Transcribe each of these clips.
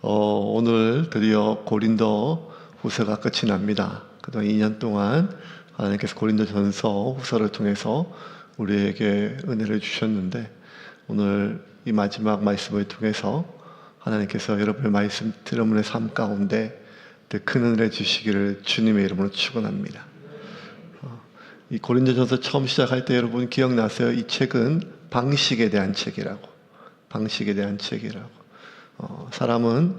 오늘 드디어 고린도 후서가 끝이 납니다. 그동안 2년 동안 하나님께서 고린도 전서 후서를 통해서 우리에게 은혜를 주셨는데, 오늘 이 마지막 말씀을 통해서 하나님께서 여러분의 말씀 들음의 삶 가운데 더 큰 은혜 주시기를 주님의 이름으로 축원합니다. 이 고린도 전서 처음 시작할 때 여러분 기억나세요? 이 책은 방식에 대한 책이라고. 사람은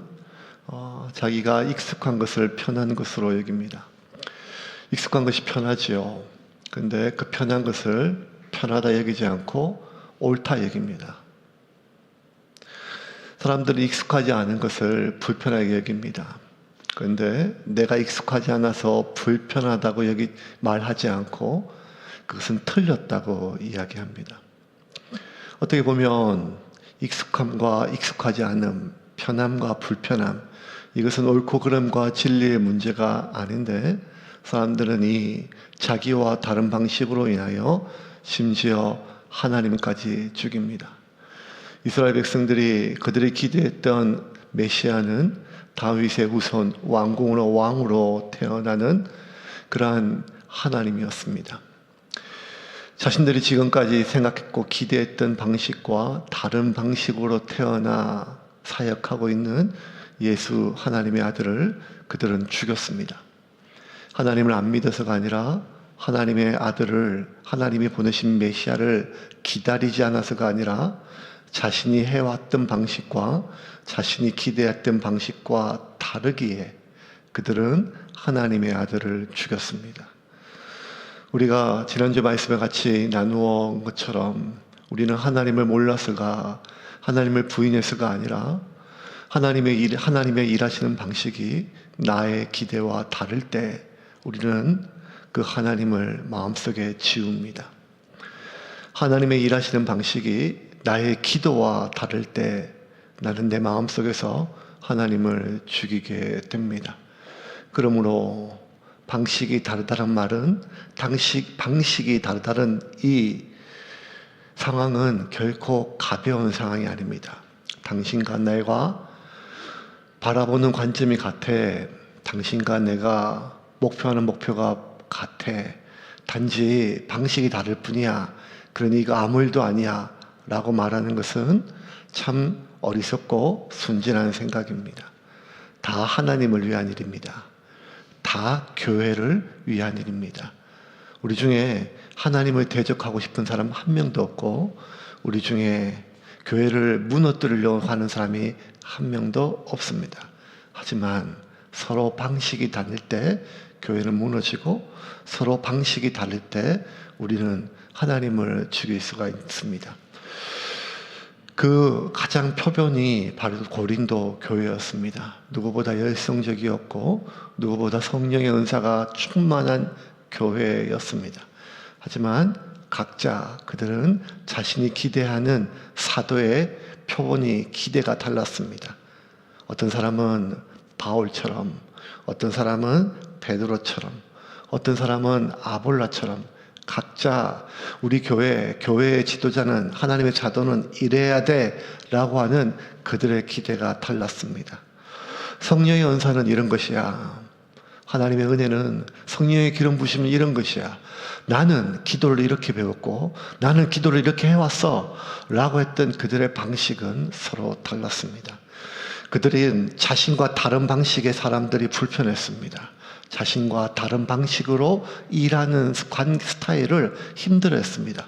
자기가 익숙한 것을 편한 것으로 여깁니다. 익숙한 것이 편하지요. 근데 그 편한 것을 편하다 여기지 않고 옳다 여깁니다. 사람들이 익숙하지 않은 것을 불편하게 여깁니다. 그런데 내가 익숙하지 않아서 불편하다고 말하지 않고 그것은 틀렸다고 이야기합니다. 어떻게 보면 익숙함과 익숙하지 않음, 편함과 불편함, 이것은 옳고 그름과 진리의 문제가 아닌데, 사람들은 이 자기와 다른 방식으로 인하여 심지어 하나님까지 죽입니다. 이스라엘 백성들이 그들이 기대했던 메시아는 다윗의 후손 왕으로 태어나는 그러한 하나님이었습니다. 자신들이 지금까지 생각했고 기대했던 방식과 다른 방식으로 태어나 사역하고 있는 예수 하나님의 아들을 그들은 죽였습니다. 하나님을 안 믿어서가 아니라 하나님의 아들을, 하나님이 보내신 메시아를 기다리지 않아서가 아니라 자신이 해왔던 방식과 자신이 기대했던 방식과 다르기에 그들은 하나님의 아들을 죽였습니다. 우리가 지난주 말씀에 같이 나누어 온 것처럼 우리는 하나님을 몰라서가, 하나님을 부인해서가 아니라 하나님의 일하시는 방식이 나의 기대와 다를 때 우리는 그 하나님을 마음속에 지웁니다. 하나님의 일하시는 방식이 나의 기도와 다를 때 나는 내 마음속에서 하나님을 죽이게 됩니다. 그러므로 방식이 다르다는 말은 방식이 다르다는 이 상황은 결코 가벼운 상황이 아닙니다. 당신과 내가 바라보는 관점이 같아. 당신과 내가 목표하는 목표가 같아. 단지 방식이 다를 뿐이야. 그러니 이거 아무 일도 아니야 라고 말하는 것은 참 어리석고 순진한 생각입니다. 다 하나님을 위한 일입니다. 다 교회를 위한 일입니다. 우리 중에 하나님을 대적하고 싶은 사람 한 명도 없고, 우리 중에 교회를 무너뜨리려고 하는 사람이 한 명도 없습니다. 하지만 서로 방식이 다를 때 교회는 무너지고, 서로 방식이 다를 때 우리는 하나님을 죽일 수가 있습니다. 그 가장 표본이 바로 고린도 교회였습니다. 누구보다 열성적이었고 누구보다 성령의 은사가 충만한 교회였습니다. 하지만 각자 그들은 자신이 기대하는 사도의 표본이 기대가 달랐습니다. 어떤 사람은 바울처럼, 어떤 사람은 베드로처럼, 어떤 사람은 아볼라처럼, 각자 우리 교회의 지도자는, 하나님의 자도는 이래야 돼 라고 하는 그들의 기대가 달랐습니다. 성령의 은사는 이런 것이야. 하나님의 은혜는, 성령의 기름 부심은 이런 것이야. 나는 기도를 이렇게 배웠고 나는 기도를 이렇게 해왔어 라고 했던 그들의 방식은 서로 달랐습니다. 그들은 자신과 다른 방식의 사람들이 불편했습니다. 자신과 다른 방식으로 일하는 스타일을 힘들어했습니다.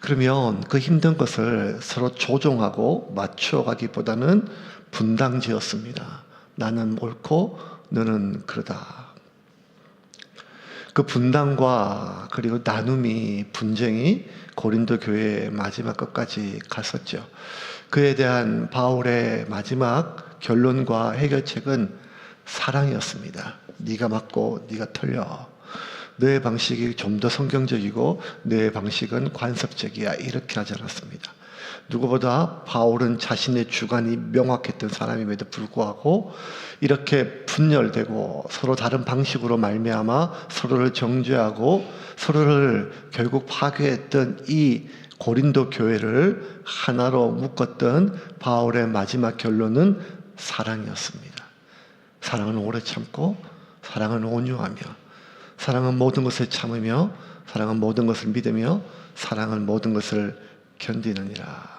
그러면 그 힘든 것을 서로 조종하고 맞춰가기보다는 분당지었습니다. 나는 옳고 너는 그러다. 그 분당과 그리고 나눔이, 분쟁이 고린도 교회의 마지막 끝까지 갔었죠. 그에 대한 바울의 마지막 결론과 해결책은 사랑이었습니다. 네가 맞고 네가 틀려. 너의 방식이 좀 더 성경적이고 너의 방식은 관습적이야. 이렇게 하지 않았습니다. 누구보다 바울은 자신의 주관이 명확했던 사람임에도 불구하고 이렇게 분열되고 서로 다른 방식으로 말미암아 서로를 정죄하고 서로를 결국 파괴했던 이 고린도 교회를 하나로 묶었던 바울의 마지막 결론은 사랑이었습니다. 사랑은 오래 참고, 사랑은 온유하며, 사랑은 모든 것을 참으며, 사랑은 모든 것을 믿으며, 사랑은 모든 것을 견디느니라.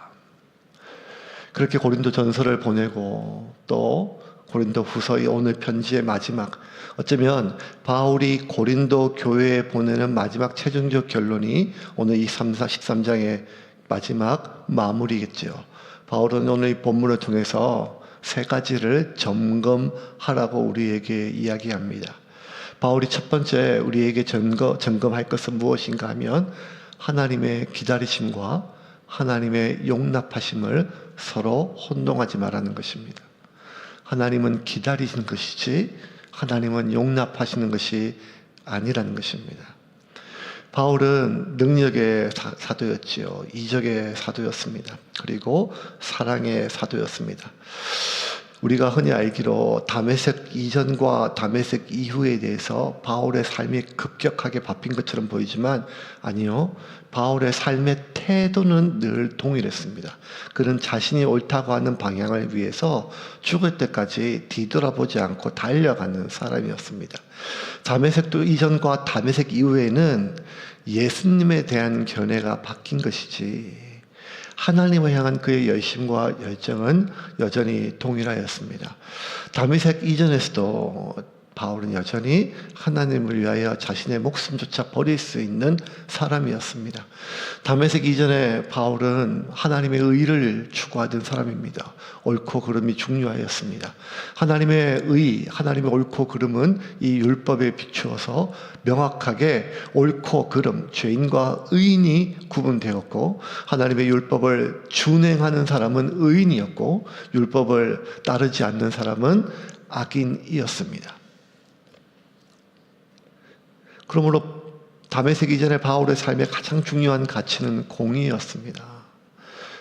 그렇게 고린도전서를 보내고 또 고린도후서의 오늘 편지의 마지막, 어쩌면 바울이 고린도 교회에 보내는 마지막 최종적 결론이 오늘 이 13장의 마지막 마무리겠죠. 바울은 오늘 이 본문을 통해서 세 가지를 점검하라고 우리에게 이야기합니다. 바울이 첫 번째 우리에게 점검할 것은 무엇인가 하면 하나님의 기다리심과 하나님의 용납하심을 서로 혼동하지 말라는 것입니다. 하나님은 기다리시는 것이지 하나님은 용납하시는 것이 아니라는 것입니다. 바울은 능력의 사도였지요. 이적의 사도였습니다. 그리고 사랑의 사도였습니다. 우리가 흔히 알기로 다메섹 이전과 다메섹 이후에 대해서 바울의 삶이 급격하게 바뀐 것처럼 보이지만 아니요. 바울의 삶의 태도는 늘 동일했습니다. 그는 자신이 옳다고 하는 방향을 위해서 죽을 때까지 뒤돌아보지 않고 달려가는 사람이었습니다. 다메섹 이전과 다메섹 이후에는 예수님에 대한 견해가 바뀐 것이지 하나님을 향한 그의 열심과 열정은 여전히 동일하였습니다. 다메섹 이전에서도 바울은 여전히 하나님을 위하여 자신의 목숨조차 버릴 수 있는 사람이었습니다. 다메섹 이전에 바울은 하나님의 의를 추구하던 사람입니다. 옳고 그름이 중요하였습니다. 하나님의 의, 하나님의 옳고 그름은 이 율법에 비추어서 명확하게 옳고 그름, 죄인과 의인이 구분되었고 하나님의 율법을 준행하는 사람은 의인이었고 율법을 따르지 않는 사람은 악인이었습니다. 그러므로 다메섹 이전의 바울의 삶의 가장 중요한 가치는 공의였습니다.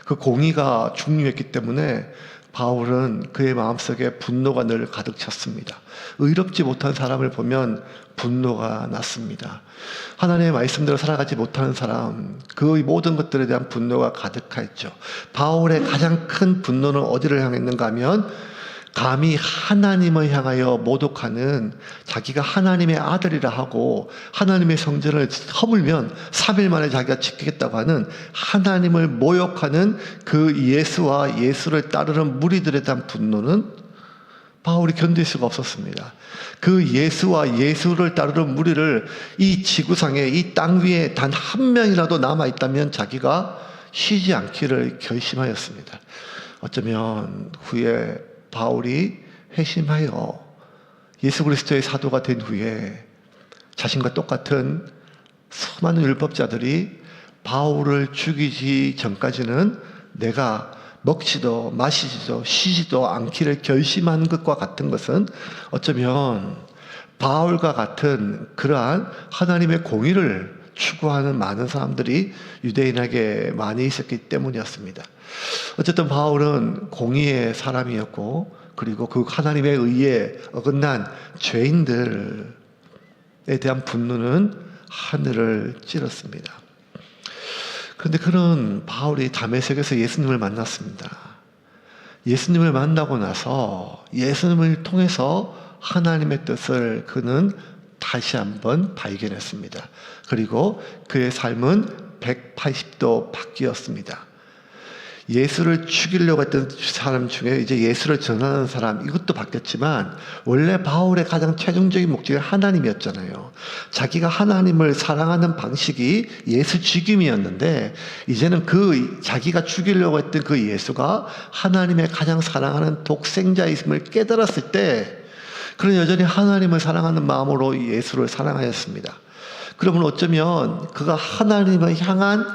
그 공의가 중요했기 때문에 바울은 그의 마음속에 분노가 늘 가득 찼습니다. 의롭지 못한 사람을 보면 분노가 났습니다. 하나님의 말씀대로 살아가지 못하는 사람, 그 모든 것들에 대한 분노가 가득했죠. 바울의 가장 큰 분노는 어디를 향했는가 하면 감히 하나님을 향하여 모독하는, 자기가 하나님의 아들이라 하고 하나님의 성전을 허물면 3일 만에 자기가 지키겠다고 하는 하나님을 모욕하는 그 예수와 예수를 따르는 무리들에 대한 분노는 바울이 견딜 수가 없었습니다. 그 예수와 예수를 따르는 무리를 이 지구상에, 이 땅 위에 단 한 명이라도 남아있다면 자기가 쉬지 않기를 결심하였습니다. 어쩌면 후에 바울이 회심하여 예수 그리스도의 사도가 된 후에 자신과 똑같은 수많은 율법자들이 바울을 죽이기 전까지는 내가 먹지도 마시지도 쉬지도 않기를 결심한 것과 같은 것은 어쩌면 바울과 같은 그러한 하나님의 공의를 추구하는 많은 사람들이 유대인에게 많이 있었기 때문이었습니다. 어쨌든 바울은 공의의 사람이었고 그리고 그 하나님의 의에 어긋난 죄인들에 대한 분노는 하늘을 찌렀습니다. 그런데 그런 바울이 다메섹에서 예수님을 만났습니다. 예수님을 만나고 나서 예수님을 통해서 하나님의 뜻을 그는 다시 한번 발견했습니다. 그리고 그의 삶은 180도 바뀌었습니다. 예수를 죽이려고 했던 사람 중에 이제 예수를 전하는 사람, 이것도 바뀌었지만 원래 바울의 가장 최종적인 목적이 하나님이었잖아요. 자기가 하나님을 사랑하는 방식이 예수 죽임이었는데 이제는 그 자기가 죽이려고 했던 그 예수가 하나님의 가장 사랑하는 독생자임을 깨달았을 때 그는 여전히 하나님을 사랑하는 마음으로 예수를 사랑하였습니다. 그러면 어쩌면 그가 하나님을 향한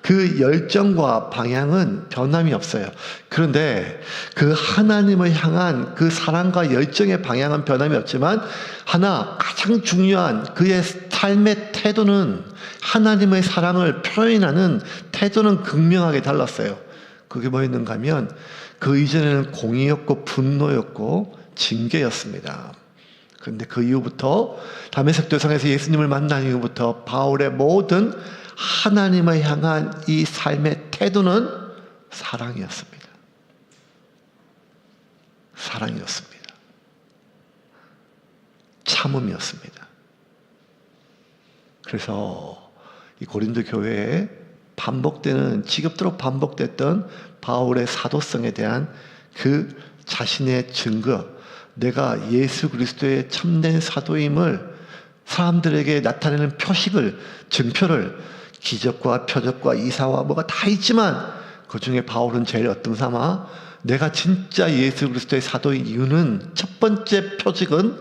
그 열정과 방향은 변함이 없어요. 그런데 그 하나님을 향한 그 사랑과 열정의 방향은 변함이 없지만 하나 가장 중요한 그의 삶의 태도는 하나님의 사랑을 표현하는 태도는 극명하게 달랐어요. 그게 뭐였는가 하면 그 이전에는 공의였고 분노였고 징계였습니다. 그런데 그 이후부터 다메섹 도상에서 예수님을 만난 이후부터 바울의 모든 하나님을 향한 이 삶의 태도는 사랑이었습니다. 사랑이었습니다. 참음이었습니다. 그래서 이 고린도 교회에 지겹도록 반복됐던 바울의 사도성에 대한 그 자신의 증거, 내가 예수 그리스도의 참된 사도임을 사람들에게 나타내는 증표를 기적과 표적과 이사와 뭐가 다 있지만 그 중에 바울은 제일 어떤 삼아 내가 진짜 예수 그리스도의 사도인 이유는 첫 번째 표적은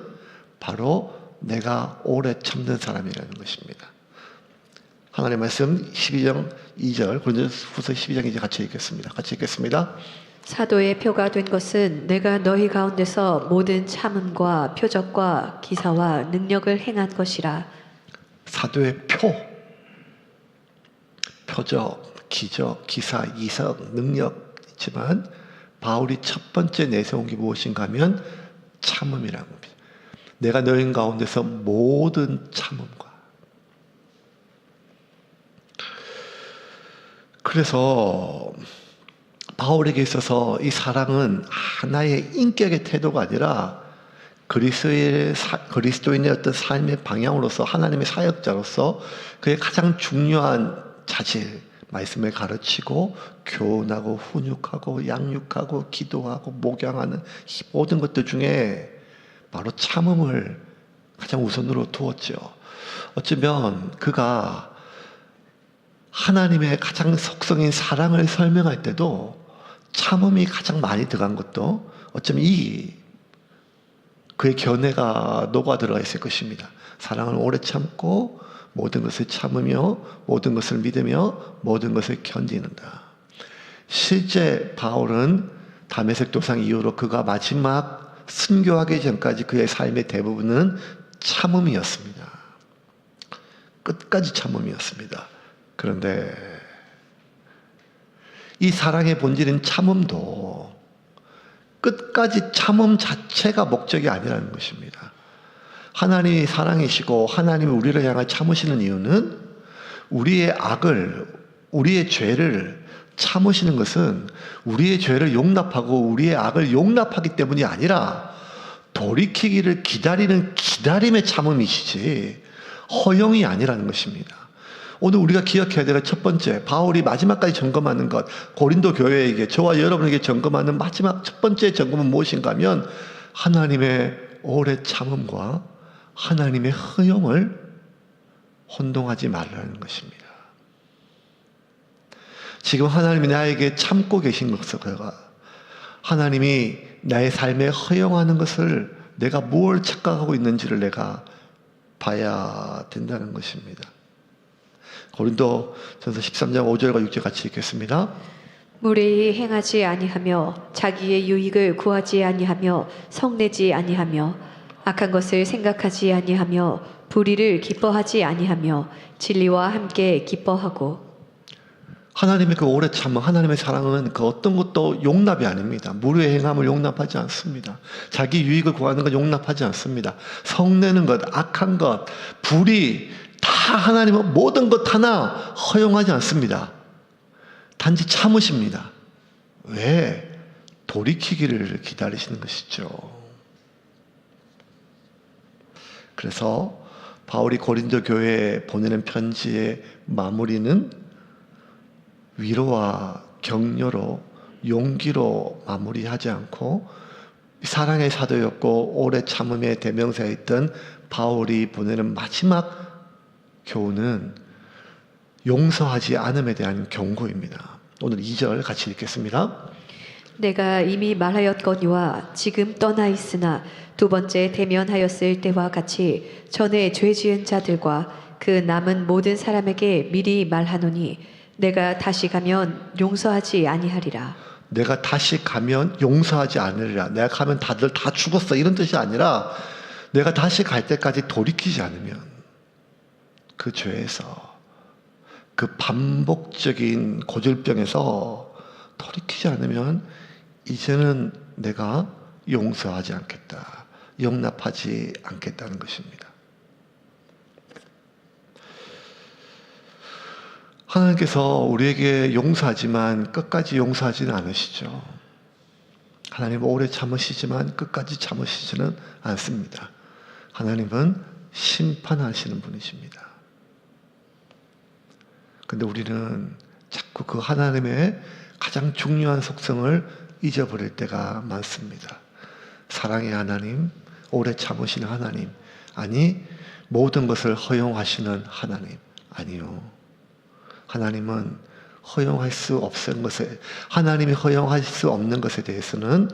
바로 내가 오래 참된 사람이라는 것입니다. 하나님의 말씀 12장 2절 고린도후서 12장 2절 같이 읽겠습니다. 사도의 표가 된 것은 내가 너희 가운데서 모든 참음과 표적과 기사와 능력을 행한 것이라. 사도의 표적, 기적, 기사, 이석, 능력 있지만 바울이 첫 번째 내세운 게 무엇인가 하면 참음이라는 겁니다. 내가 너희 가운데서 모든 참음과. 그래서 바울에게 있어서 이 사랑은 하나의 인격의 태도가 아니라 그리스도인의 어떤 삶의 방향으로서 하나님의 사역자로서 그의 가장 중요한 자질, 말씀을 가르치고 교훈하고 훈육하고 양육하고 기도하고 목양하는 이 모든 것들 중에 바로 참음을 가장 우선으로 두었죠. 어쩌면 그가 하나님의 가장 속성인 사랑을 설명할 때도 참음이 가장 많이 들어간 것도 어쩌면 그의 견해가 녹아 들어가 있을 것입니다. 사랑을 오래 참고 모든 것을 참으며 모든 것을 믿으며 모든 것을 견디는다. 실제 바울은 다메섹 도상 이후로 그가 마지막 순교하기 전까지 그의 삶의 대부분은 참음이었습니다. 끝까지 참음이었습니다. 그런데 이 사랑의 본질인 참음도 끝까지 참음 자체가 목적이 아니라는 것입니다. 하나님이 사랑이시고 하나님이 우리를 향해 참으시는 이유는 우리의 죄를 참으시는 것은 우리의 죄를 용납하고 우리의 악을 용납하기 때문이 아니라 돌이키기를 기다리는 기다림의 참음이시지 허용이 아니라는 것입니다. 오늘 우리가 기억해야 될 첫 번째, 바울이 마지막까지 점검하는 것, 고린도 교회에게, 저와 여러분에게 점검하는 마지막 첫 번째 점검은 무엇인가 하면 하나님의 오래 참음과 하나님의 허용을 혼동하지 말라는 것입니다. 지금 하나님이 나에게 참고 계신 것을 하나님이 나의 삶에 허용하는 것을 내가 뭘 착각하고 있는지를 내가 봐야 된다는 것입니다. 고린도전서 13장 5절과 6절 같이 읽겠습니다. 무례히 행하지 아니하며 자기의 유익을 구하지 아니하며 성내지 아니하며 악한 것을 생각하지 아니하며 불의를 기뻐하지 아니하며 진리와 함께 기뻐하고. 하나님의 그 오래 참음, 하나님의 사랑은 그 어떤 것도 용납이 아닙니다. 무례 행함을 용납하지 않습니다. 자기 유익을 구하는 것 용납하지 않습니다. 성내는 것, 악한 것, 불의 다 하나님은 모든 것 하나 허용하지 않습니다. 단지 참으십니다. 왜? 돌이키기를 기다리시는 것이죠. 그래서 바울이 고린도 교회에 보내는 편지의 마무리는 위로와 격려로 용기로 마무리하지 않고 사랑의 사도였고 오래 참음의 대명사였던 바울이 보내는 마지막 교훈은 용서하지 않음에 대한 경고입니다. 오늘 2절 같이 읽겠습니다. 내가 이미 말하였거니와 지금 떠나 있으나 두 번째 대면하였을 때와 같이 전에 죄 지은 자들과 그 남은 모든 사람에게 미리 말하노니 내가 다시 가면 용서하지 아니하리라. 내가 다시 가면 용서하지 않으리라. 내가 가면 다들 다 죽었어 이런 뜻이 아니라 내가 다시 갈 때까지 돌이키지 않으면 그 죄에서 그 반복적인 고질병에서 돌이키지 않으면 이제는 내가 용서하지 않겠다. 용납하지 않겠다는 것입니다. 하나님께서 우리에게 용서하지만 끝까지 용서하지는 않으시죠. 하나님은 오래 참으시지만 끝까지 참으시지는 않습니다. 하나님은 심판하시는 분이십니다. 근데 우리는 자꾸 그 하나님의 가장 중요한 속성을 잊어버릴 때가 많습니다. 사랑의 하나님, 오래 참으시는 하나님, 아니 모든 것을 허용하시는 하나님, 아니요. 하나님은 허용할 수 없는 것에, 하나님이 허용할 수 없는 것에 대해서는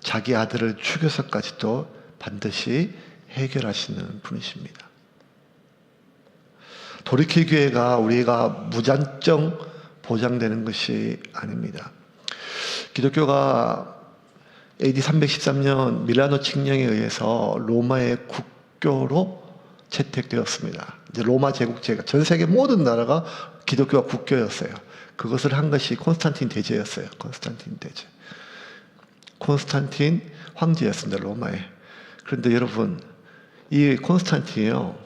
자기 아들을 죽여서까지도 반드시 해결하시는 분이십니다. 돌이킬 기회가 우리가 무잔정 보장되는 것이 아닙니다. 기독교가 AD 313년 밀라노 칙령에 의해서 로마의 국교로 채택되었습니다. 이제 로마 제국제가 전 세계 모든 나라가 기독교가 국교였어요. 그것을 한 것이 콘스탄틴 대제였어요. 콘스탄틴 대제. 콘스탄틴 황제였습니다. 로마에. 그런데 여러분, 이 콘스탄틴이요,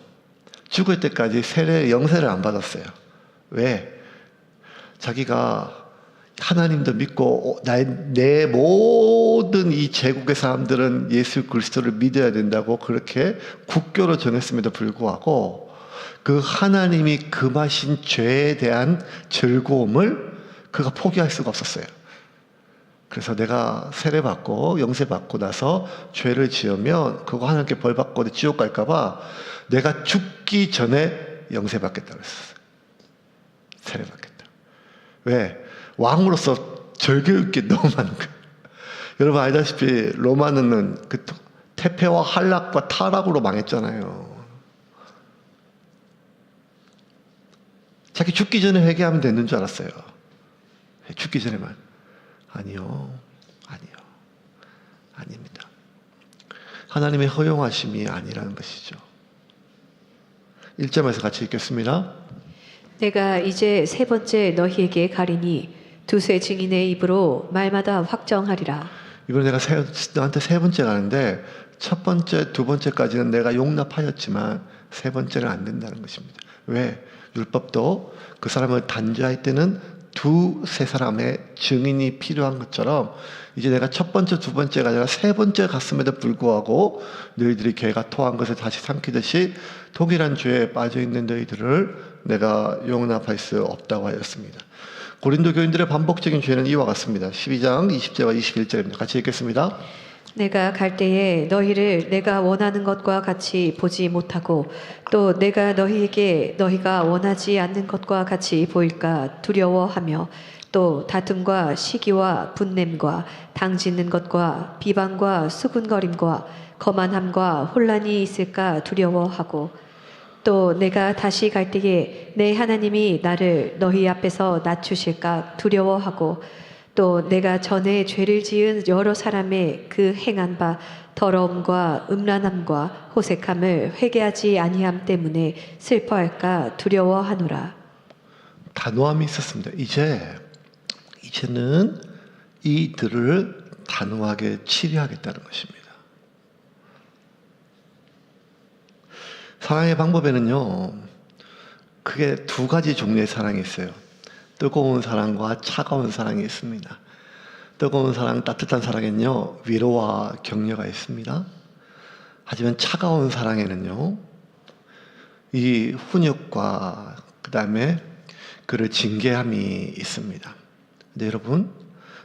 죽을 때까지 영세를 안 받았어요. 왜? 자기가 하나님도 믿고 내 모든 이 제국의 사람들은 예수 그리스도를 믿어야 된다고 그렇게 국교로 정했음에도 불구하고 그 하나님이 금하신 죄에 대한 즐거움을 그가 포기할 수가 없었어요. 그래서 내가 세례받고 영세받고 나서 죄를 지으면 그거 하나님께 벌받고 지옥 갈까봐 내가 죽기 전에 영세받겠다고 했었어요. 세례받겠다. 왜? 왕으로서 절개할 게 너무 많은 거예요. 여러분 알다시피 로마는 그 태폐와 한락과 타락으로 망했잖아요. 자기 죽기 전에 회개하면 되는 줄 알았어요. 죽기 전에만. 아니요. 아닙니다. 하나님의 허용하심이 아니라는 것이죠. 1절에서 같이 읽겠습니다. 내가 이제 세 번째 너희에게 가리니 두세 증인의 입으로 말마다 확정하리라. 이번에 내가 너한테 세 번째 가는데 첫 번째, 두 번째까지는 내가 용납하였지만 세 번째는 안 된다는 것입니다. 왜? 율법도 그 사람을 단죄할 때는 두세 사람의 증인이 필요한 것처럼 이제 내가 첫 번째, 두 번째가 아니라 세 번째 갔음에도 불구하고 너희들이 개가 토한 것을 다시 삼키듯이 독일한 죄에 빠져있는 너희들을 내가 용납할 수 없다고 하였습니다. 고린도 교인들의 반복적인 죄는 이와 같습니다. 12장 20절과 21절입니다. 같이 읽겠습니다. 내가 갈 때에 너희를 내가 원하는 것과 같이 보지 못하고 또 내가 너희에게 너희가 원하지 않는 것과 같이 보일까 두려워하며 또 다툼과 시기와 분냄과 당짓는 것과 비방과 수군거림과 거만함과 혼란이 있을까 두려워하고 또 내가 다시 갈 때에 내 하나님이 나를 너희 앞에서 낮추실까 두려워하고 또 내가 전에 죄를 지은 여러 사람의 그 행한 바 더러움과 음란함과 호색함을 회개하지 아니함 때문에 슬퍼할까 두려워하노라. 단호함이 있었습니다. 이제는 이들을 단호하게 치료하겠다는 것입니다. 사랑의 방법에는요, 크게 두 가지 종류의 사랑이 있어요. 뜨거운 사랑과 차가운 사랑이 있습니다. 뜨거운 사랑, 따뜻한 사랑에는요, 위로와 격려가 있습니다. 하지만 차가운 사랑에는요, 이 훈육과 그 다음에 그를 징계함이 있습니다. 근데 여러분,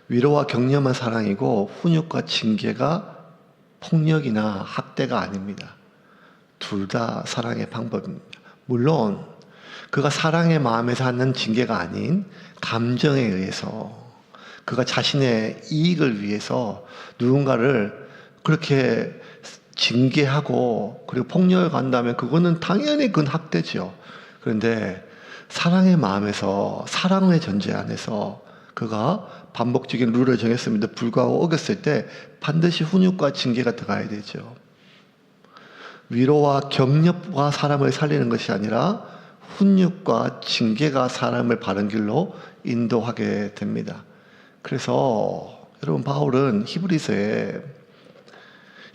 위로와 격려만 사랑이고 훈육과 징계가 폭력이나 학대가 아닙니다. 둘 다 사랑의 방법입니다. 물론 그가 사랑의 마음에서 하는 징계가 아닌 감정에 의해서 그가 자신의 이익을 위해서 누군가를 그렇게 징계하고 그리고 폭력을 간다면 그거는 당연히 그건 학대죠. 그런데 사랑의 마음에서 사랑의 전제 안에서 그가 반복적인 룰을 정했음에도 불구하고 어겼을 때 반드시 훈육과 징계가 들어가야 되죠. 위로와 격려가 사람을 살리는 것이 아니라 훈육과 징계가 사람을 바른 길로 인도하게 됩니다. 그래서 여러분 바울은 히브리서에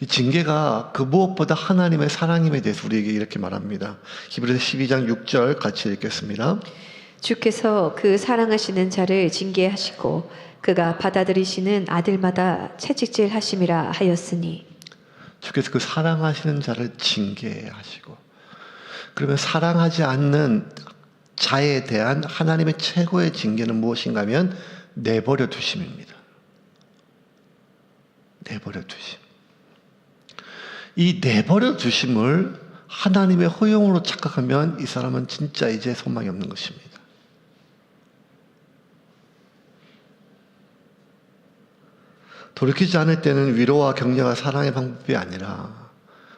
이 징계가 그 무엇보다 하나님의 사랑임에 대해서 우리에게 이렇게 말합니다. 히브리서 12장 6절 같이 읽겠습니다. 주께서 그 사랑하시는 자를 징계하시고 그가 받아들이시는 아들마다 채찍질 하심이라 하였으니 주께서 그 사랑하시는 자를 징계하시고, 그러면 사랑하지 않는 자에 대한 하나님의 최고의 징계는 무엇인가 하면 내버려 두심입니다. 내버려 두심. 이 내버려 두심을 하나님의 허용으로 착각하면 이 사람은 진짜 이제 소망이 없는 것입니다. 돌이키지 않을 때는 위로와 격려와 사랑의 방법이 아니라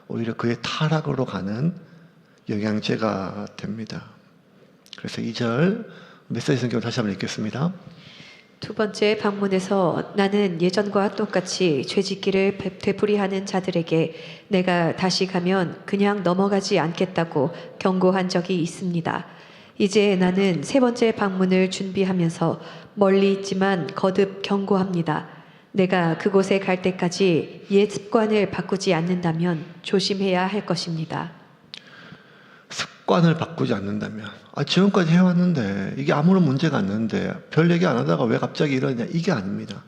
오히려 그의 타락으로 가는 영양제가 됩니다. 그래서 2절 메시지 성경 다시 한번 읽겠습니다. 두 번째 방문에서 나는 예전과 똑같이 죄짓기를 되풀이하는 자들에게 내가 다시 가면 그냥 넘어가지 않겠다고 경고한 적이 있습니다. 이제 나는 세 번째 방문을 준비하면서 멀리 있지만 거듭 경고합니다. 내가 그곳에 갈 때까지 옛 습관을 바꾸지 않는다면 조심해야 할 것입니다. 습관을 바꾸지 않는다면, 지금까지 해왔는데 이게 아무런 문제가 없는데 별 얘기 안 하다가 왜 갑자기 이러냐, 이게 아닙니다.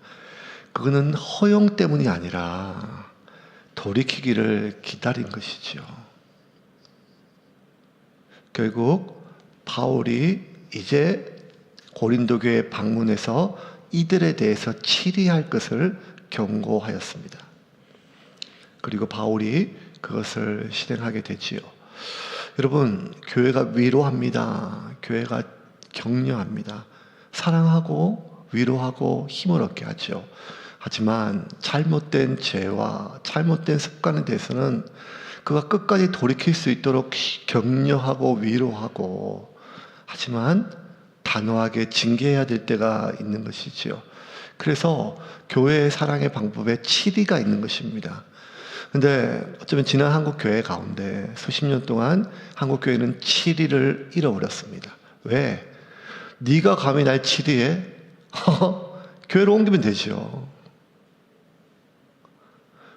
그거는 허용 때문이 아니라 돌이키기를 기다린 것이죠. 결국 바울이 이제 고린도 교회 방문해서 이들에 대해서 치리할 것을 경고하였습니다. 그리고 바울이 그것을 실행하게 되지요. 여러분, 교회가 위로합니다. 교회가 격려합니다. 사랑하고 위로하고 힘을 얻게 하죠. 하지만 잘못된 죄와 잘못된 습관에 대해서는 그가 끝까지 돌이킬 수 있도록 격려하고 위로하고, 하지만 단호하게 징계해야 될 때가 있는 것이지요. 그래서 교회의 사랑의 방법에 치리가 있는 것입니다. 근데 어쩌면 지난 한국교회 가운데 수십 년 동안 한국교회는 치리를 잃어버렸습니다. 왜? 네가 감히 날 치리해? 교회로 옮기면 되죠.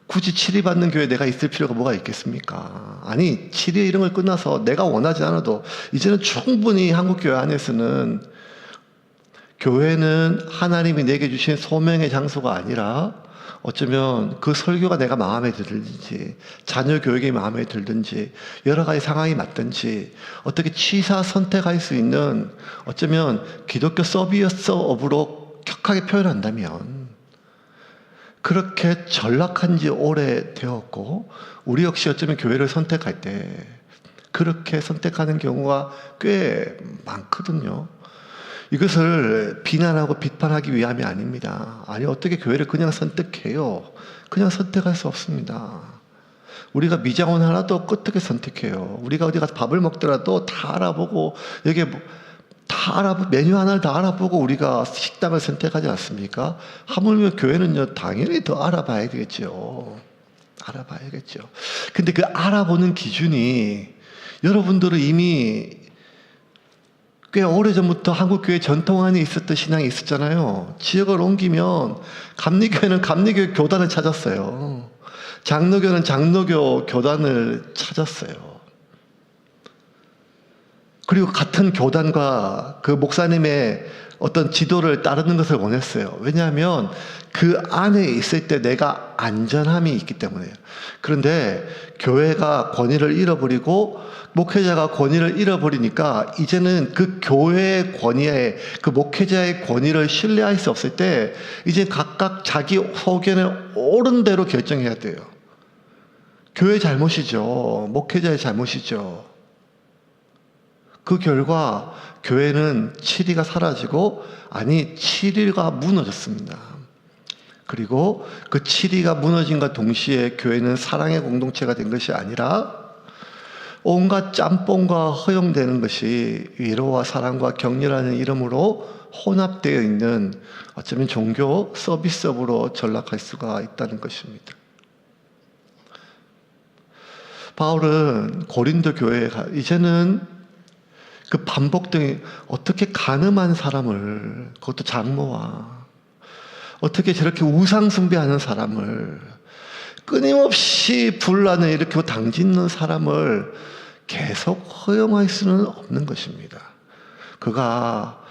굳이 치리받는 교회에 내가 있을 필요가 뭐가 있겠습니까? 아니, 치리 이런 걸 끝나서 내가 원하지 않아도 이제는 충분히 한국교회 안에서는 교회는 하나님이 내게 주신 소명의 장소가 아니라 어쩌면 그 설교가 내가 마음에 들든지 자녀 교육이 마음에 들든지 여러 가지 상황이 맞든지 어떻게 취사 선택할 수 있는 어쩌면 기독교 서비스업으로 격하게 표현한다면 그렇게 전락한 지 오래 되었고, 우리 역시 어쩌면 교회를 선택할 때 그렇게 선택하는 경우가 꽤 많거든요. 이것을 비난하고 비판하기 위함이 아닙니다. 아니, 어떻게 교회를 그냥 선택해요? 그냥 선택할 수 없습니다. 우리가 미장원 하나도 어떻게 선택해요? 우리가 어디 가서 밥을 먹더라도 다 알아보고, 여기 다 알아보고, 메뉴 하나를 다 알아보고 우리가 식당을 선택하지 않습니까? 하물며 교회는요, 당연히 더 알아봐야 되겠죠. 알아봐야겠죠. 근데 그 알아보는 기준이, 여러분들은 이미 꽤 오래전부터 한국교회 전통 안에 있었던 신앙이 있었잖아요. 지역을 옮기면 감리교회는 감리교 교단을 찾았어요. 장로교는 장로교 교단을 찾았어요. 그리고 같은 교단과 그 목사님의 어떤 지도를 따르는 것을 원했어요. 왜냐하면 그 안에 있을 때 내가 안전함이 있기 때문에요. 그런데 교회가 권위를 잃어버리고 목회자가 권위를 잃어버리니까 이제는 그 교회의 권위에, 그 목회자의 권위를 신뢰할 수 없을 때 이제 각각 자기 소견에 옳은 대로 결정해야 돼요. 교회의 잘못이죠. 목회자의 잘못이죠. 그 결과 교회는 치리가 사라지고, 아니, 치리가 무너졌습니다. 그리고 그 치리가 무너진과 동시에 교회는 사랑의 공동체가 된 것이 아니라 온갖 짬뽕과 허용되는 것이 위로와 사랑과 격려라는 이름으로 혼합되어 있는 어쩌면 종교 서비스업으로 전락할 수가 있다는 것입니다. 바울은 고린도 교회에 이제는 그 반복된, 어떻게 가늠한 사람을, 그것도 장모와 어떻게 저렇게 우상 숭배하는 사람을, 끊임없이 분란을 일으키고 당짓는 사람을 계속 허용할 수는 없는 것입니다. 그가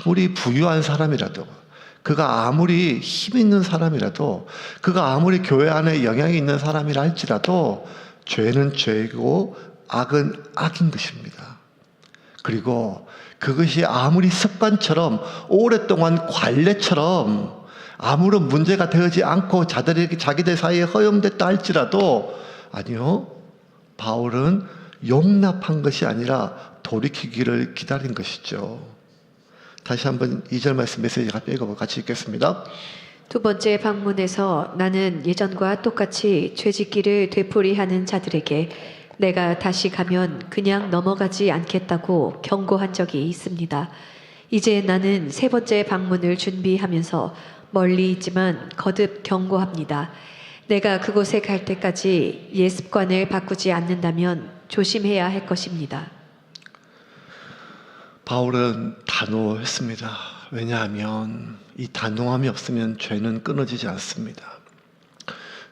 아무리 부유한 사람이라도, 그가 아무리 힘 있는 사람이라도, 그가 아무리 교회 안에 영향이 있는 사람이라 할지라도 죄는 죄이고 악은 악인 것입니다. 그리고 그것이 아무리 습관처럼 오랫동안 관례처럼 아무런 문제가 되지 않고 자기들 사이에 허용됐다 할지라도, 아니요, 바울은 용납한 것이 아니라 돌이키기를 기다린 것이죠. 다시 한번 2절 말씀 메시지 같이 읽겠습니다. 두 번째 방문에서 나는 예전과 똑같이 죄짓기를 되풀이하는 자들에게 내가 다시 가면 그냥 넘어가지 않겠다고 경고한 적이 있습니다. 이제 나는 세 번째 방문을 준비하면서 멀리 있지만 거듭 경고합니다. 내가 그곳에 갈 때까지 옛 습관을 바꾸지 않는다면 조심해야 할 것입니다. 바울은 단호했습니다. 왜냐하면 이 단호함이 없으면 죄는 끊어지지 않습니다.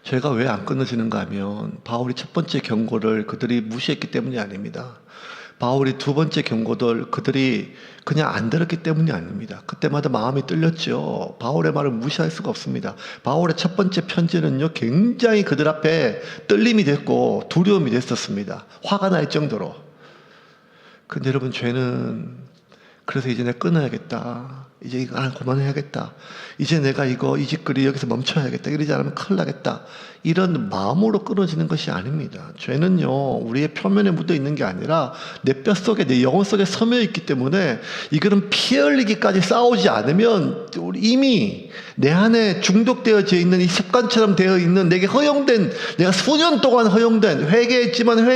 죄가 왜 안 끊어지는가 하면 바울이 첫 번째 경고를 그들이 무시했기 때문이 아닙니다. 바울이 두 번째 경고들 그들이 그냥 안 들었기 때문이 아닙니다. 그때마다 마음이 뚫렸죠. 바울의 말을 무시할 수가 없습니다. 바울의 첫 번째 편지는요, 굉장히 그들 앞에 떨림이 됐고 두려움이 됐었습니다. 화가 날 정도로. 근데 여러분, 죄는 그래서 이제 내가 끊어야겠다. 이제 이거 그만해야겠다. 이제 내가 이 짓거리 여기서 멈춰야겠다. 이러지 않으면 큰일 나겠다. 이런 마음으로 끊어지는 것이 아닙니다. 죄는요, 우리의 표면에 묻어 있는 게 아니라 내 뼛속에, 내 영혼 속에 서며 있기 때문에 이거는 피 흘리기까지 싸우지 않으면 우리 이미 내 안에 중독되어져 있는 이 습관처럼 되어 있는 내게 허용된, 내가 수년 동안 허용된, 회개했지만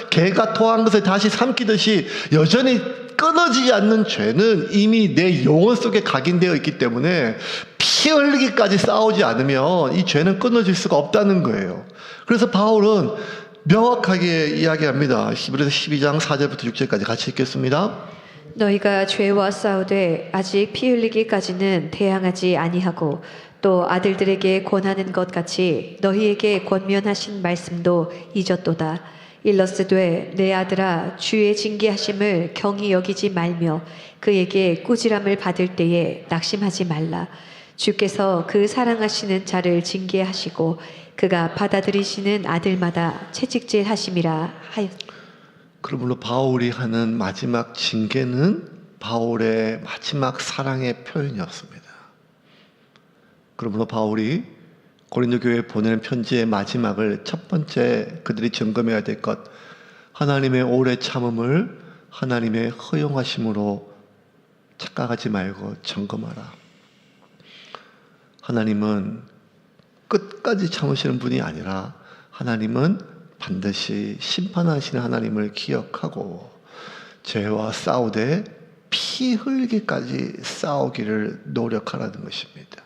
개가 토한 것을 다시 삼키듯이 여전히 끊어지지 않는 죄는 이미 내 영혼 속에 각인되어 있기 때문에 피 흘리기까지 싸우지 않으면 이 죄는 끊어질 수가 없다는 거예요. 그래서 바울은 명확하게 이야기합니다. 히브리서 12장 4절부터 6절까지 같이 읽겠습니다. 너희가 죄와 싸우되 아직 피 흘리기까지는 대항하지 아니하고 또 아들들에게 권하는 것 같이 너희에게 권면하신 말씀도 잊었도다. 일러스되 내 아들아 주의 징계하심을 경히 여기지 말며 그에게 꾸지람을 받을 때에 낙심하지 말라. 주께서 그 사랑하시는 자를 징계하시고 그가 받아들이시는 아들마다 채찍질 하심이라 하였. 그러므로 바울이 하는 마지막 징계는 바울의 마지막 사랑의 표현이었습니다. 그러므로 바울이 고린도 교회에 보내는 편지의 마지막을 첫 번째 그들이 점검해야 될 것, 하나님의 오래 참음을 하나님의 허용하심으로 착각하지 말고 점검하라. 하나님은 끝까지 참으시는 분이 아니라 하나님은 반드시 심판하시는 하나님을 기억하고 죄와 싸우되 피 흘기까지 싸우기를 노력하라는 것입니다.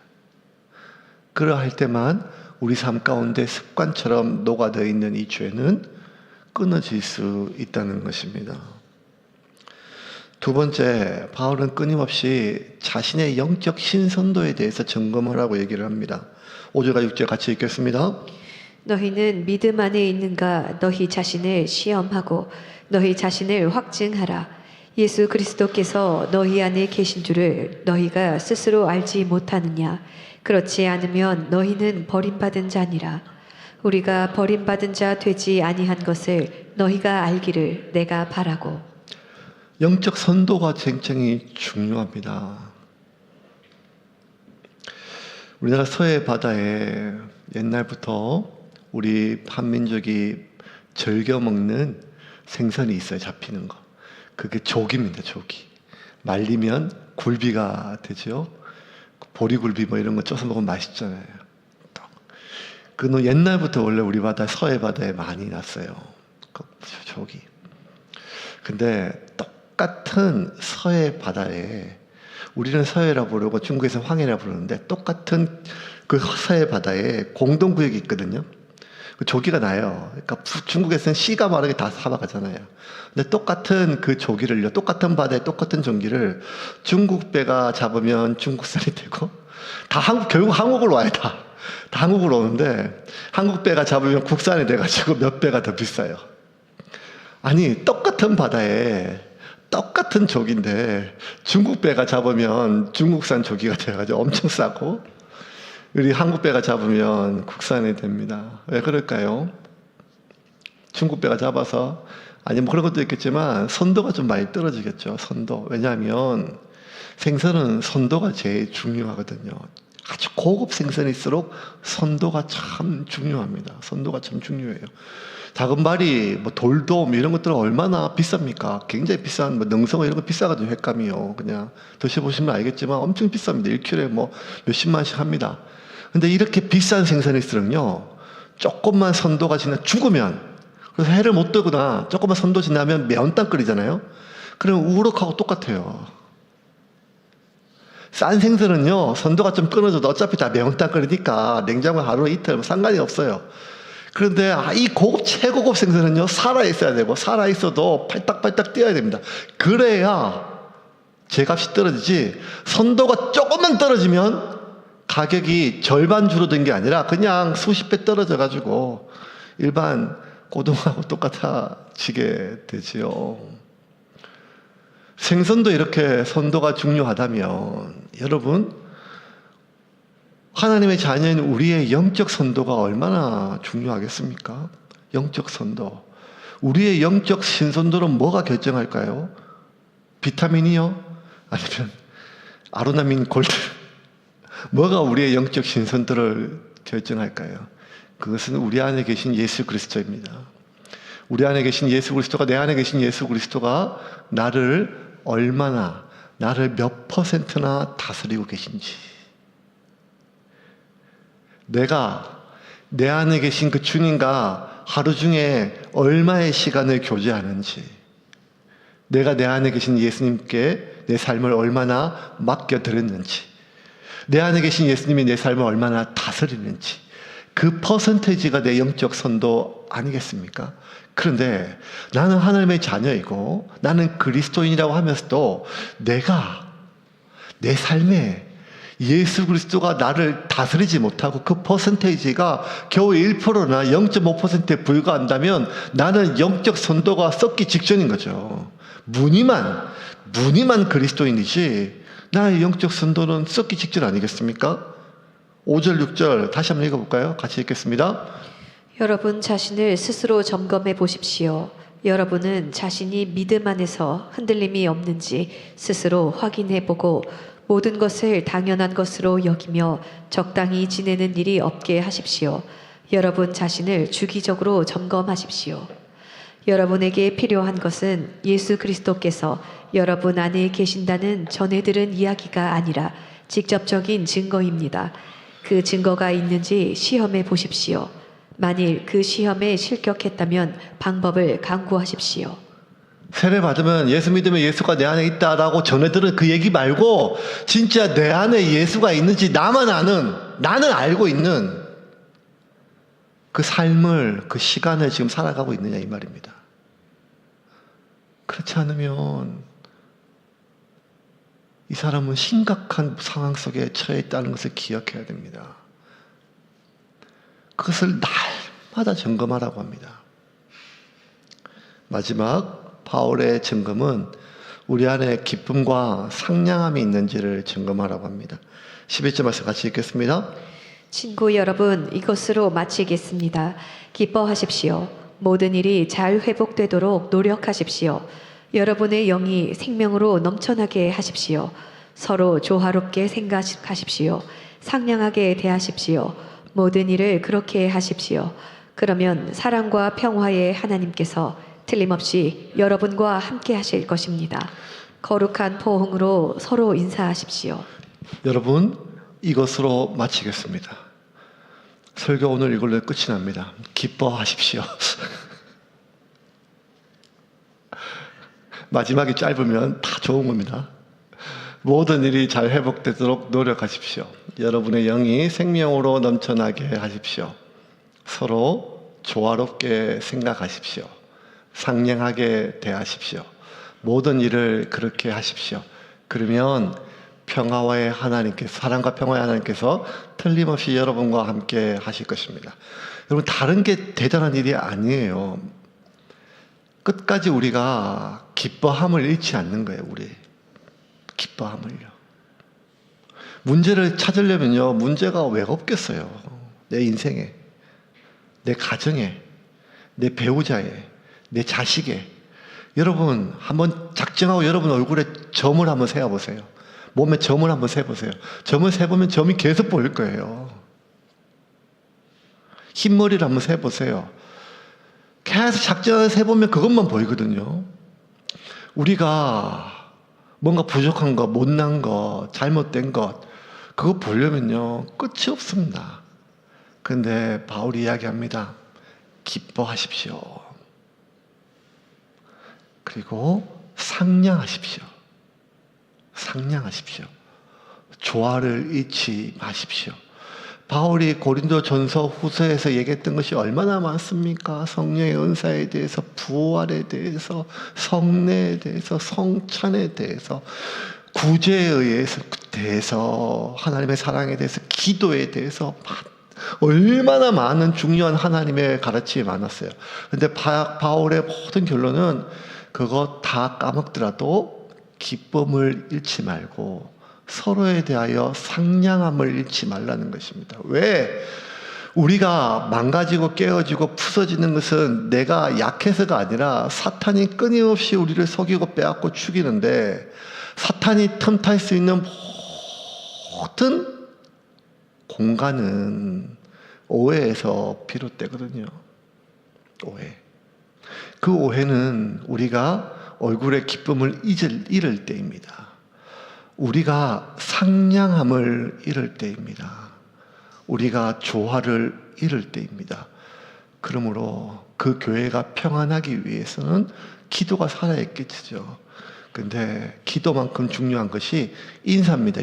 그러할 때만 우리 삶 가운데 습관처럼 녹아져 있는 이 죄는 끊어질 수 있다는 것입니다. 두 번째, 바울은 끊임없이 자신의 영적 신선도에 대해서 점검하라고 얘기를 합니다. 5절과 6절 같이 읽겠습니다. 너희는 믿음 안에 있는가 너희 자신을 시험하고 너희 자신을 확증하라. 예수 그리스도께서 너희 안에 계신 줄을 너희가 스스로 알지 못하느냐. 그렇지 않으면 너희는 버림받은 자니라. 우리가 버림받은 자 되지 아니한 것을 너희가 알기를 내가 바라고. 영적 선도가 굉장히 중요합니다. 우리나라 서해 바다에 옛날부터 우리 한민족이 즐겨 먹는 생선이 있어요. 잡히는 거. 그게 조기입니다. 조기. 말리면 굴비가 되죠. 보리굴비 뭐 이런 거 쪄서 먹으면 맛있잖아요. 그는 옛날부터 원래 우리 바다, 서해 바다에 많이 났어요. 조기. 근데 똑같은 서해 바다에, 우리는 서해라 부르고 중국에서 황해라 부르는데 똑같은 그 서해 바다에 공동구역이 있거든요. 그 조기가 나요. 그러니까 중국에서는 씨가 마르게 다 사막하잖아요. 근데 똑같은 그 조기를요, 똑같은 바다에 똑같은 조기를 중국 배가 잡으면 중국산이 되고, 다 결국 한국으로 와요. 다 한국으로 오는데 한국 배가 잡으면 국산이 돼가지고 몇 배가 더 비싸요. 아니, 똑같은 바다에 똑같은 조기인데 중국 배가 잡으면 중국산 조기가 돼가지고 엄청 싸고 우리 한국 배가 잡으면 국산이 됩니다. 왜 그럴까요? 중국 배가 잡아서 아니 뭐 그런 것도 있겠지만 선도가 좀 많이 떨어지겠죠. 선도. 왜냐하면 생선은 선도가 제일 중요하거든요. 아주 고급 생선일수록 선도가 참 중요합니다. 선도가 참 중요해요. 다금바리, 뭐 돌돔 이런 것들은 얼마나 비쌉니까? 굉장히 비싼 뭐 능성어 이런 거 비싸거든요. 횟감이요. 그냥 드셔보시면 알겠지만 엄청 비쌉니다. 1kg에 뭐 몇십만씩 합니다. 근데 이렇게 비싼 생선일수록요, 조금만 선도가 지나 죽으면, 그래서 해를 못 뜨거나 조금만 선도 지나면 매운탕 끓이잖아요. 그러면 우럭하고 똑같아요. 싼 생선은요, 선도가 좀 끊어져도 어차피 다 매운탕 끓이니까 냉장고에 하루 이틀 뭐 상관이 없어요. 그런데 이 고급 최고급 생선은요, 살아있어야 되고 살아있어도 팔딱팔딱 뛰어야 됩니다. 그래야 제값이 떨어지지, 선도가 조금만 떨어지면 가격이 절반 줄어든 게 아니라 그냥 수십 배 떨어져 가지고 일반 고등어하고 똑같아지게 되지요. 생선도 이렇게 선도가 중요하다면 여러분, 하나님의 자녀인 우리의 영적 선도가 얼마나 중요하겠습니까? 영적 선도. 우리의 영적 신선도는 뭐가 결정할까요? 비타민이요? 아니면 아로나민 골드? 뭐가 우리의 영적 신선도를 결정할까요? 그것은 우리 안에 계신 예수 그리스도입니다. 우리 안에 계신 예수 그리스도가, 내 안에 계신 예수 그리스도가 나를 얼마나, 나를 몇 %나 다스리고 계신지, 내가 내 안에 계신 그 주님과 하루 중에 얼마의 시간을 교제하는지, 내가 내 안에 계신 예수님께 내 삶을 얼마나 맡겨드렸는지, 내 안에 계신 예수님이 내 삶을 얼마나 다스리는지, 그 퍼센테이지가 내 영적 선도 아니겠습니까? 그런데 나는 하나님의 자녀이고 나는 그리스도인이라고 하면서도 내가 내 삶에 예수 그리스도가 나를 다스리지 못하고 그 퍼센테이지가 겨우 1%나 0.5%에 불과한다면 나는 영적 선도가 썩기 직전인 거죠. 무늬만 그리스도인이지 나의 영적 선도는 썩기 직전 아니겠습니까? 5절 6절 다시 한번 읽어볼까요? 같이 읽겠습니다. 여러분 자신을 스스로 점검해 보십시오. 여러분은 자신이 믿음 안에서 흔들림이 없는지 스스로 확인해 보고 모든 것을 당연한 것으로 여기며 적당히 지내는 일이 없게 하십시오. 여러분 자신을 주기적으로 점검하십시오. 여러분에게 필요한 것은 예수 그리스도께서 여러분 안에 계신다는 전해 들은 이야기가 아니라 직접적인 증거입니다. 그 증거가 있는지 시험해 보십시오. 만일 그 시험에 실격했다면 방법을 강구하십시오. 세례 받으면 예수 믿으면 예수가 내 안에 있다라고 전해들은 그 얘기 말고 진짜 내 안에 예수가 있는지 나만 아는, 나는 알고 있는 그 삶을, 그 시간을 지금 살아가고 있느냐 이 말입니다. 그렇지 않으면 이 사람은 심각한 상황 속에 처해 있다는 것을 기억해야 됩니다. 그것을 날마다 점검하라고 합니다. 마지막 바울의 점검은 우리 안에 기쁨과 상냥함이 있는지를 점검하라고 합니다. 11절 말씀 같이 읽겠습니다. 친구 여러분, 이것으로 마치겠습니다. 기뻐하십시오. 모든 일이 잘 회복되도록 노력하십시오. 여러분의 영이 생명으로 넘쳐나게 하십시오. 서로 조화롭게 생각하십시오. 상냥하게 대하십시오. 모든 일을 그렇게 하십시오. 그러면 사랑과 평화의 하나님께서 틀림없이 여러분과 함께 하실 것입니다. 거룩한 포옹으로 서로 인사하십시오. 여러분, 이것으로 마치겠습니다. 설교 오늘 이걸로 끝이 납니다. 기뻐하십시오. 마지막이 짧으면 다 좋은 겁니다. 모든 일이 잘 회복되도록 노력하십시오. 여러분의 영이 생명으로 넘쳐나게 하십시오. 서로 조화롭게 생각하십시오. 상냥하게 대하십시오. 모든 일을 그렇게 하십시오. 그러면 평화의 하나님께서, 사랑과 평화의 하나님께서 틀림없이 여러분과 함께 하실 것입니다. 여러분, 다른 게 대단한 일이 아니에요. 끝까지 우리가 기뻐함을 잃지 않는 거예요. 우리 기뻐함을요. 문제를 찾으려면요, 문제가 왜 없겠어요? 내 인생에, 내 가정에, 내 배우자에, 내 자식에. 여러분 한번 작정하고 여러분 얼굴에 점을 한번 세어보세요. 몸에 점을 한번 세보세요. 점을 세보면 점이 계속 보일 거예요. 흰머리를 한번 세보세요. 계속 작정하게 세보면 그것만 보이거든요. 우리가 뭔가 부족한 것, 못난 것, 잘못된 것, 그거 보려면요 끝이 없습니다. 그런데 바울이 이야기합니다. 기뻐하십시오. 그리고 상냥하십시오. 상냥하십시오. 조화를 잃지 마십시오. 바울이 고린도전서 후서에서 얘기했던 것이 얼마나 많습니까? 성령의 은사에 대해서, 부활에 대해서, 성례에 대해서, 성찬에 대해서, 구제에 대해서, 하나님의 사랑에 대해서, 기도에 대해서 얼마나 많은 중요한 하나님의 가르침이 많았어요. 그런데 바울의 모든 결론은 그거 다 까먹더라도 기쁨을 잃지 말고 서로에 대하여 상냥함을 잃지 말라는 것입니다. 왜? 우리가 망가지고 깨어지고 부서지는 것은 내가 약해서가 아니라 사탄이 끊임없이 우리를 속이고 빼앗고 죽이는데, 사탄이 틈탈 수 있는 모든 공간은 오해에서 비롯되거든요. 오해. 그 오해는 우리가 얼굴의 기쁨을 잃을 때입니다. 우리가 상냥함을 잃을 때입니다. 우리가 조화를 잃을 때입니다. 그러므로 그 교회가 평안하기 위해서는 기도가 살아있겠죠. 근데 기도만큼 중요한 것이 인사입니다.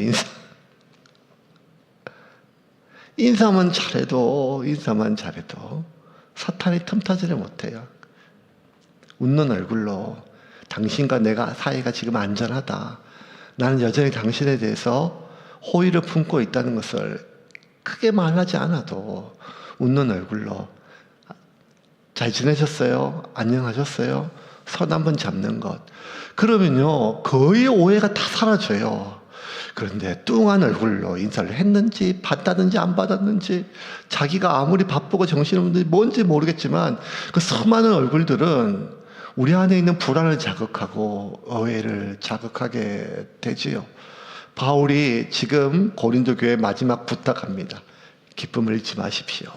인사만 잘해도 사탄이 틈타지를 못해요. 웃는 얼굴로 당신과 내가 사이가 지금 안전하다, 나는 여전히 당신에 대해서 호의를 품고 있다는 것을 크게 말하지 않아도 웃는 얼굴로 잘 지내셨어요? 안녕하셨어요? 손 한번 잡는 것. 그러면요 거의 오해가 다 사라져요. 그런데 뚱한 얼굴로 인사를 했는지 받았는지 안 받았는지, 자기가 아무리 바쁘고 정신없는지 뭔지 모르겠지만 그 수많은 얼굴들은 우리 안에 있는 불안을 자극하고 오해를 자극하게 되지요. 바울이 지금 고린도 교회에 마지막 부탁합니다. 기쁨을 잃지 마십시오.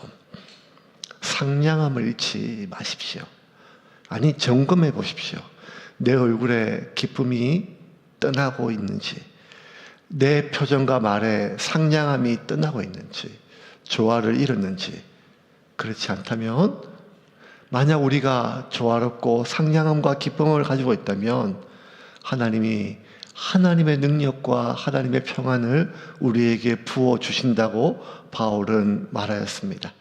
상냥함을 잃지 마십시오. 아니, 점검해 보십시오. 내 얼굴에 기쁨이 떠나고 있는지, 내 표정과 말에 상냥함이 떠나고 있는지, 조화를 잃었는지. 그렇지 않다면, 만약 우리가 조화롭고 상냥함과 기쁨을 가지고 있다면 하나님이 하나님의 능력과 하나님의 평안을 우리에게 부어주신다고 바울은 말하였습니다.